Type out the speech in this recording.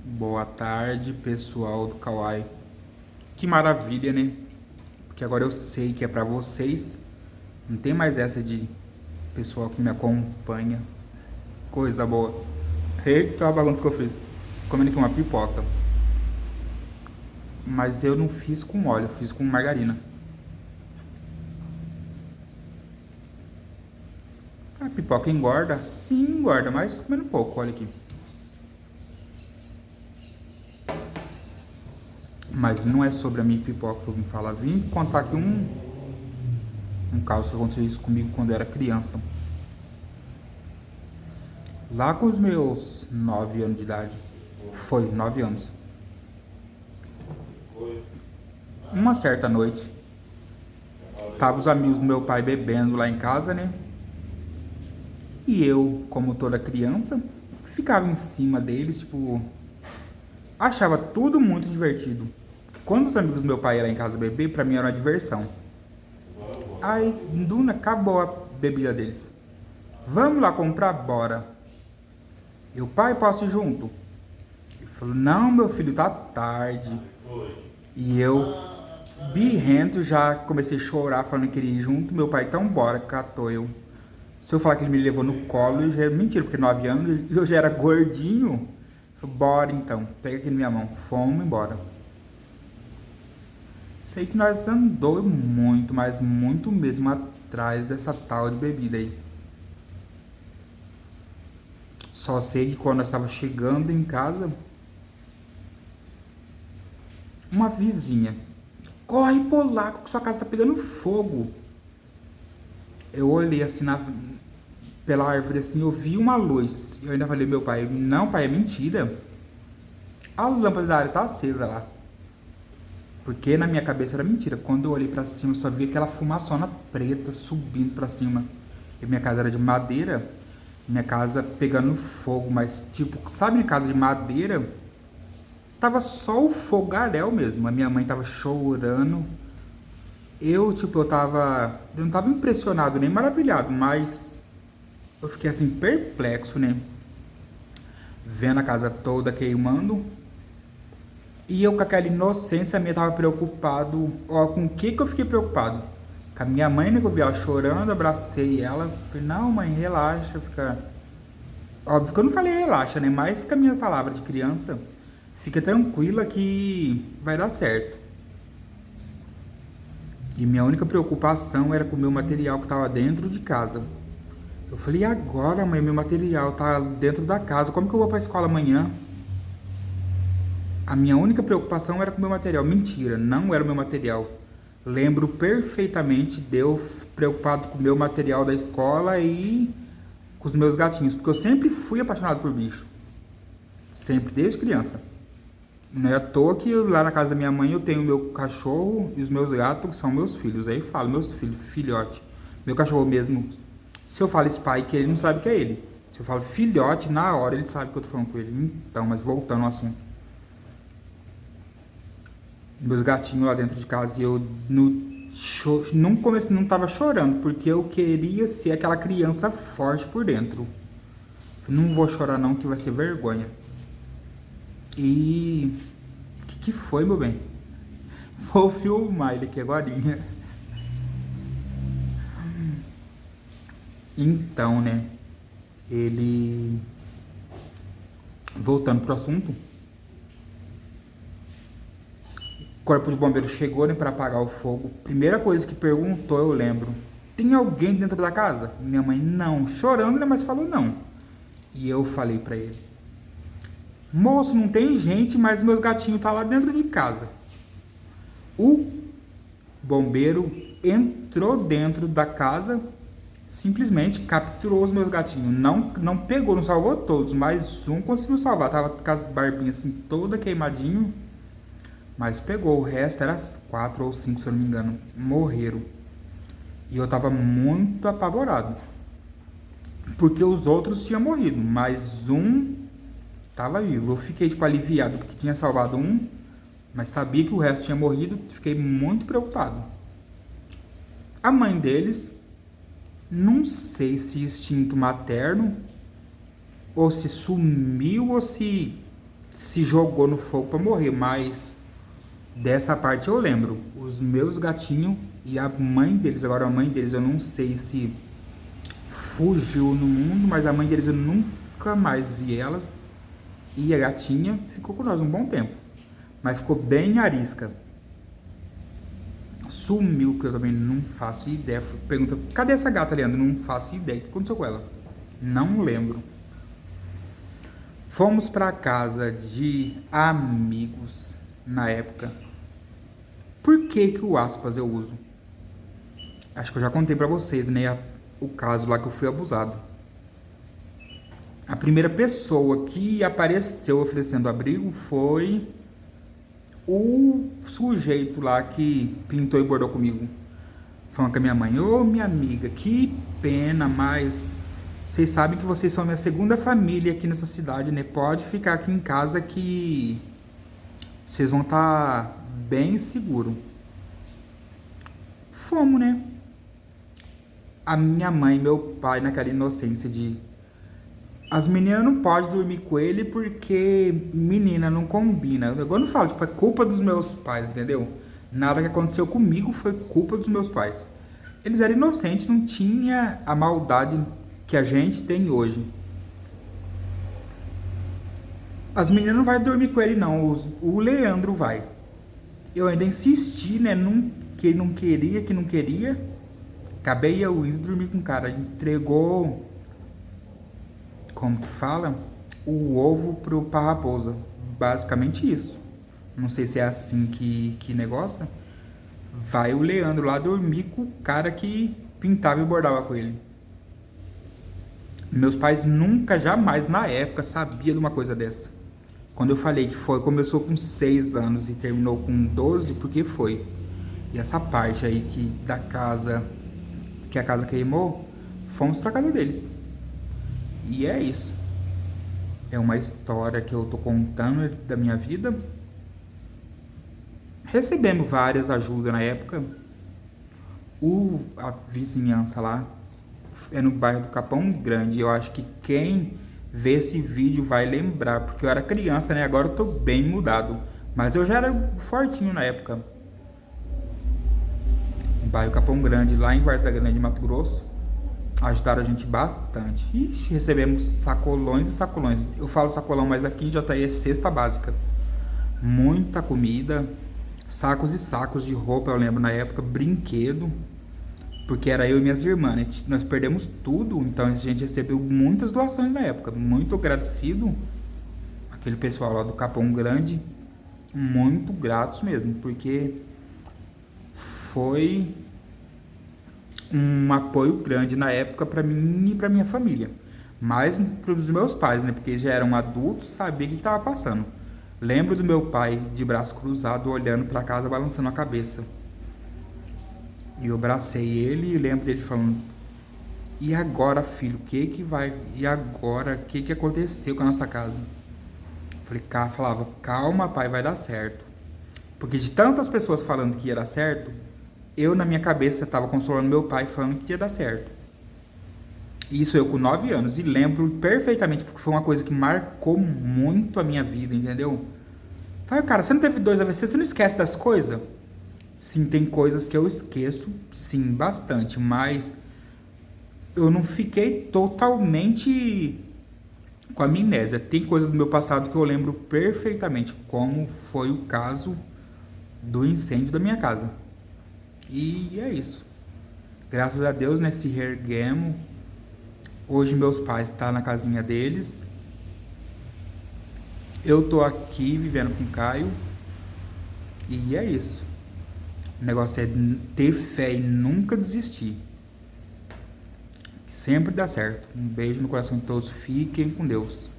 Boa tarde, pessoal do Kawaii. Que maravilha, né? Porque agora eu sei que é pra vocês. Não tem mais essa de pessoal que me acompanha. Coisa boa. Eita, a bagunça que eu fiz. Comendo aqui uma pipoca. Mas eu não fiz com óleo, eu fiz com margarina. A pipoca engorda? Sim, engorda, mas comendo pouco, olha aqui. Mas não é sobre a minha pipoca que eu vim falar. Vim contar aqui um caso que aconteceu isso comigo quando eu era criança. Lá com os meus 9 anos de idade. Foi, 9 anos. Uma certa noite, tava os amigos do meu pai bebendo lá em casa, né? E eu, como toda criança, ficava em cima deles, tipo, achava tudo muito divertido. Quando os amigos do meu pai iam lá em casa beber, pra mim era uma diversão. Aí, Duna, acabou a bebida deles. Vamos lá comprar? Bora. Eu, pai, posso ir junto? Ele falou, não, meu filho, tá tarde. E eu, birrento, já comecei a chorar, falando que queria ir junto. Meu pai, então bora, catou eu. Se eu falar que ele me levou no colo, eu já é mentira, porque 9 anos eu já era gordinho. Falei, bora então, pega aqui na minha mão. Fomos embora. Sei que nós andou muito, mas muito mesmo atrás dessa tal de bebida aí. Só sei que quando nós estava chegando em casa, uma vizinha, corre polaco que sua casa tá pegando fogo. Eu olhei assim pela árvore assim, eu vi uma luz. Eu ainda falei meu pai, não pai, é mentira. A lâmpada da área tá acesa lá. Porque na minha cabeça era mentira. Quando eu olhei pra cima, eu só vi aquela fumaçona preta subindo pra cima. E minha casa era de madeira. Minha casa pegando fogo, mas tipo, sabe minha casa de madeira? Tava só o fogaréu mesmo. A minha mãe tava chorando. Eu não tava impressionado nem maravilhado, mas eu fiquei assim perplexo, né? Vendo a casa toda queimando. E eu com aquela inocência minha tava preocupado. Ó, com o que que eu fiquei preocupado? Com a minha mãe, né, que eu vi ela chorando, abracei ela. Falei, não mãe, relaxa, fica... Óbvio que eu não falei relaxa, né? Mas com a minha palavra de criança, fica tranquila que vai dar certo. E minha única preocupação era com o meu material que estava dentro de casa. Eu falei, e agora, mãe, meu material tá dentro da casa, como que eu vou para a escola amanhã? A minha única preocupação era com o meu material. Mentira, não era o meu material. Lembro perfeitamente de eu preocupado com o meu material da escola e com os meus gatinhos, porque eu sempre fui apaixonado por bicho. Sempre, desde criança. Não é à toa que lá na casa da minha mãe eu tenho o meu cachorro e os meus gatos, que são meus filhos. Aí falo, meus filhos, filhote. Meu cachorro mesmo, se eu falo Spike, ele não sabe que é ele. Se eu falo filhote, na hora ele sabe que eu tô falando com ele. Então, mas voltando ao assunto. Meus gatinhos lá dentro de casa e eu não comecei, não tava chorando, porque eu queria ser aquela criança forte por dentro. Não vou chorar não, que vai ser vergonha. E... que foi, meu bem? Vou filmar ele aqui agorinha. Então, né? Ele... Voltando pro assunto. O corpo de bombeiro chegou, né, para apagar o fogo. Primeira coisa que perguntou, eu lembro. Tem alguém dentro da casa? Minha mãe, não. Chorando, né, mas falou não. E eu falei pra ele. Moço, não tem gente, mas meus gatinhos tá lá dentro de casa. O bombeiro entrou dentro da casa, simplesmente capturou os meus gatinhos. Não pegou, não salvou todos, mas um conseguiu salvar. Tava com as barbinhas assim, toda queimadinho, mas pegou. O resto era 4 ou 5, se eu não me engano. Morreram. E eu tava muito apavorado. Porque os outros tinham morrido, mas um tava vivo. Eu fiquei tipo aliviado porque tinha salvado um, mas sabia que o resto tinha morrido, fiquei muito preocupado. A mãe deles, não sei se instinto materno, ou se sumiu, ou se se jogou no fogo para morrer, mas dessa parte eu lembro. Os meus gatinhos e a mãe deles, agora a mãe deles eu não sei se fugiu no mundo, mas a mãe deles eu nunca mais vi elas. E a gatinha ficou com nós um bom tempo, mas ficou bem arisca. Sumiu, que eu também não faço ideia. Pergunta, cadê essa gata, Leandro? Não faço ideia. O que aconteceu com ela? Não lembro. Fomos para casa de amigos na época. Por que que o aspas eu uso? Acho que eu já contei para vocês, né? O caso lá que eu fui abusado. A primeira pessoa que apareceu oferecendo abrigo foi o sujeito lá que pintou e bordou comigo. Falando com a minha mãe, ô minha amiga, que pena, mas vocês sabem que vocês são minha segunda família aqui nessa cidade, né? Pode ficar aqui em casa que vocês vão estar bem seguro. Fomos, né? A minha mãe e meu pai naquela inocência de as meninas não podem dormir com ele porque menina não combina. Eu não falo, tipo, é culpa dos meus pais, entendeu? Nada que aconteceu comigo foi culpa dos meus pais. Eles eram inocentes, não tinha a maldade que a gente tem hoje. As meninas não vão dormir com ele, não. O Leandro vai. Eu ainda insisti, né? Que ele não queria, que não queria. Acabei eu indo dormir com o cara. Entregou, como que fala? O ovo pra raposa. Basicamente isso. Não sei se é assim que negócio. Vai o Leandro lá dormir com o cara que pintava e bordava com ele. Meus pais nunca, jamais, na época, sabiam de uma coisa dessa. Quando eu falei que começou com 6 anos e terminou com 12, porque foi. E essa parte aí da casa, que a casa queimou, fomos pra casa deles. E é isso. É uma história que eu tô contando da minha vida. Recebemos várias ajudas na época. A vizinhança lá é no bairro do Capão Grande. Eu acho que quem vê esse vídeo vai lembrar, porque eu era criança, né? Agora eu tô bem mudado. Mas eu já era fortinho na época. Bairro Capão Grande, lá em Vargas da Grande, Mato Grosso. Ajudaram a gente bastante. Ixi, recebemos sacolões e sacolões. Eu falo sacolão, mas aqui em Jataí é cesta básica. Muita comida, sacos e sacos de roupa, eu lembro na época, brinquedo, porque era eu e minhas irmãs, né? Nós perdemos tudo, então a gente recebeu muitas doações na época. Muito agradecido, aquele pessoal lá do Capão Grande, muito gratos mesmo, porque foi um apoio grande na época para mim e para minha família. Mais para os meus pais, né? Porque eles já eram adultos, sabiam o que estava passando. Lembro do meu pai de braço cruzado, olhando para casa, balançando a cabeça. E eu abracei ele e lembro dele falando: e agora, filho, o que que vai? E agora, o que que aconteceu com a nossa casa? Falava, calma, pai, vai dar certo. Porque de tantas pessoas falando que ia dar certo, eu na minha cabeça estava consolando meu pai falando que ia dar certo. Isso eu com 9 anos. E lembro perfeitamente, porque foi uma coisa que marcou muito a minha vida, entendeu? Falei, cara, você não teve 2 AVC, você não esquece das coisas? Sim, tem coisas que eu esqueço, sim, bastante. Mas eu não fiquei totalmente com amnésia. Tem coisas do meu passado que eu lembro perfeitamente, como foi o caso do incêndio da minha casa. E é isso. Graças a Deus, né, se reerguemos. Hoje meus pais estão na casinha deles. Eu tô aqui vivendo com o Caio. E é isso. O negócio é ter fé e nunca desistir. Sempre dá certo. Um beijo no coração de todos. Fiquem com Deus.